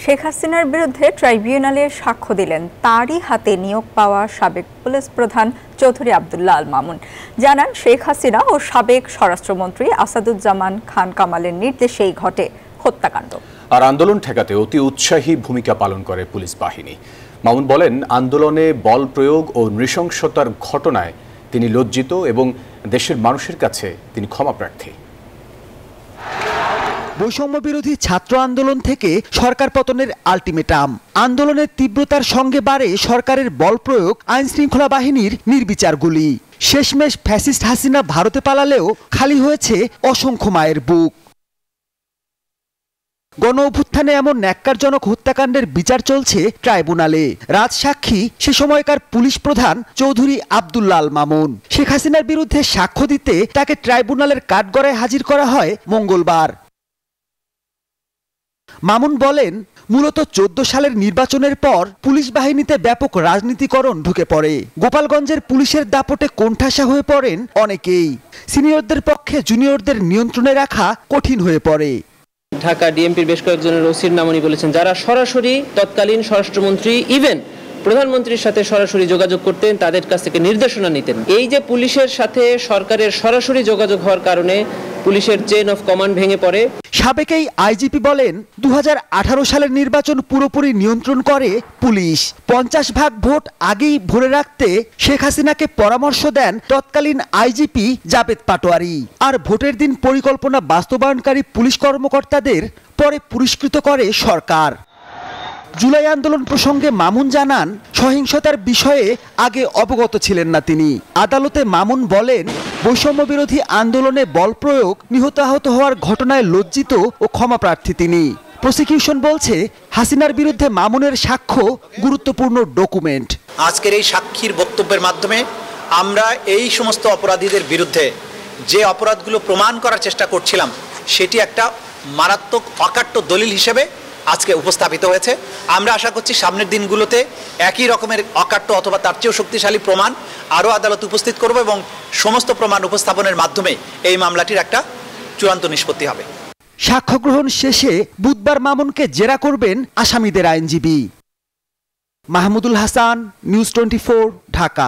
শেখ হাসিনার বিরুদ্ধে ট্রাইব্যুনালে সাক্ষ্য দিলেন তারই হাতে নিয়োগ পাওয়া সাবেক পুলিশ প্রধান চৌধুরী আব্দুল্লাহ আল মামুন। জানান, শেখ হাসিনা ও সাবেক স্বরাষ্ট্রমন্ত্রী আসাদুজ্জামান খান কামালের নির্দেশেই ঘটে হত্যাকাণ্ড। আর আন্দোলন ঠেকাতে অতি উৎসাহী ভূমিকা পালন করে পুলিশ বাহিনী। মামুন বলেন, আন্দোলনে বল প্রয়োগ ও নৃশংসতার ঘটনায় তিনি লজ্জিত এবং দেশের মানুষের কাছে তিনি ক্ষমাপ্রার্থী। বৈষম্য বিরোধী ছাত্র আন্দোলন থেকে সরকার পতনের আলটিমেটাম। আন্দোলনের তীব্রতার সঙ্গে বাড়ে সরকারের বল প্রয়োগ, আইন শৃঙ্খলা বাহিনীর নির্বিচার গুলি। শেষমেশ ফ্যাসিস্ট হাসিনা ভারতে পালালেও খালি হয়েছে অসংখ্য মায়ের বুক। গণ অভ্যুত্থানে এমন ন্যাক্কারজনক হত্যাকাণ্ডের বিচার চলছে ট্রাইব্যুনালে। রাজসাক্ষী সে সময়কার পুলিশ প্রধান চৌধুরী আব্দুল্লাহ আল মামুন। শেখ হাসিনার বিরুদ্ধে সাক্ষ্য দিতে তাকে ট্রাইব্যুনালের কাঠগড়ায় হাজির করা হয় মঙ্গলবার। মামুন বলেন, মূলত 14 সালের নির্বাচনের পর পুলিশ বাহিনীতে ব্যাপক রাজনীতিকরণ ঢুকে পড়ে। গোপালগঞ্জের পুলিশের দাপটে কোণঠাসা হয়ে পড়েন অনেকেই। সিনিয়রদের পক্ষে জুনিয়রদের নিয়ন্ত্রণে রাখা কঠিন হয়ে পড়ে। ঢাকা ডিএমপির বেশ কয়েকজনের ওসির নাম উনি বলেছেন, যারা সরাসরি তৎকালীন স্বরাষ্ট্রমন্ত্রী ইভেন প্রধানমন্ত্রীর সাথে সরাসরি যোগাযোগ করতেন, তাদের কাছ থেকে নির্দেশনা নিতেন। এই যে পুলিশের সাথে সরকারের সরাসরি যোগাযোগ হওয়ার কারণে পুলিশের চেইন অফ কমান্ড ভেঙে পড়ে। সাবেক এই আইজিপি বলেন, 2018 সালের নির্বাচন পুরোপুরি নিয়ন্ত্রণ করে পুলিশ। 50% ভোট আগেই ভরে রাখতে শেখ হাসিনাকে পরামর্শ দেন তৎকালীন আইজিপি জাবেদ পাটোয়ারি। আর ভোটের দিন পরিকল্পনা বাস্তবায়নকারী পুলিশ কর্মকর্তাদের পরে পুরস্কৃত করে সরকার। জুলাই আন্দোলন প্রসঙ্গে মামুন জানান, সহিংসতার বিষয়ে আগে অবগত ছিলেন না তিনি। আদালতে মামুন বলেন, বৈষম্য বিরোধী আন্দোলনে বল প্রয়োগ, নিহত আহত হওয়ার ঘটনায় লজ্জিত ও ক্ষমাপ্রার্থী তিনি। প্রসিকিউশন বলছে, হাসিনার বিরুদ্ধে মামুনের সাক্ষ্য গুরুত্বপূর্ণ ডকুমেন্ট। আজকের এই সাক্ষীর বক্তব্যের মাধ্যমে আমরা এই সমস্ত অপরাধীদের বিরুদ্ধে যে অপরাধগুলো প্রমাণ করার চেষ্টা করছিলাম, সেটি একটা মারাত্মক অকাট্য দলিল হিসেবে আজকে উপস্থাপিত হয়েছে। আমরা আশা করছি সামনের দিনগুলোতে একই রকমের অকাট্য অথবা তার চেয়েও শক্তিশালী প্রমাণ আরও আদালত উপস্থিত করব এবং সমস্ত প্রমাণ উপস্থাপনের মাধ্যমে এই মামলাটির একটা চূড়ান্ত নিষ্পত্তি হবে। সাক্ষ্য গ্রহণ শেষে বুধবার মামুনকে জেরা করবেন আসামিদের আইনজীবী। মাহমুদুল হাসান, নিউজ 24, ঢাকা।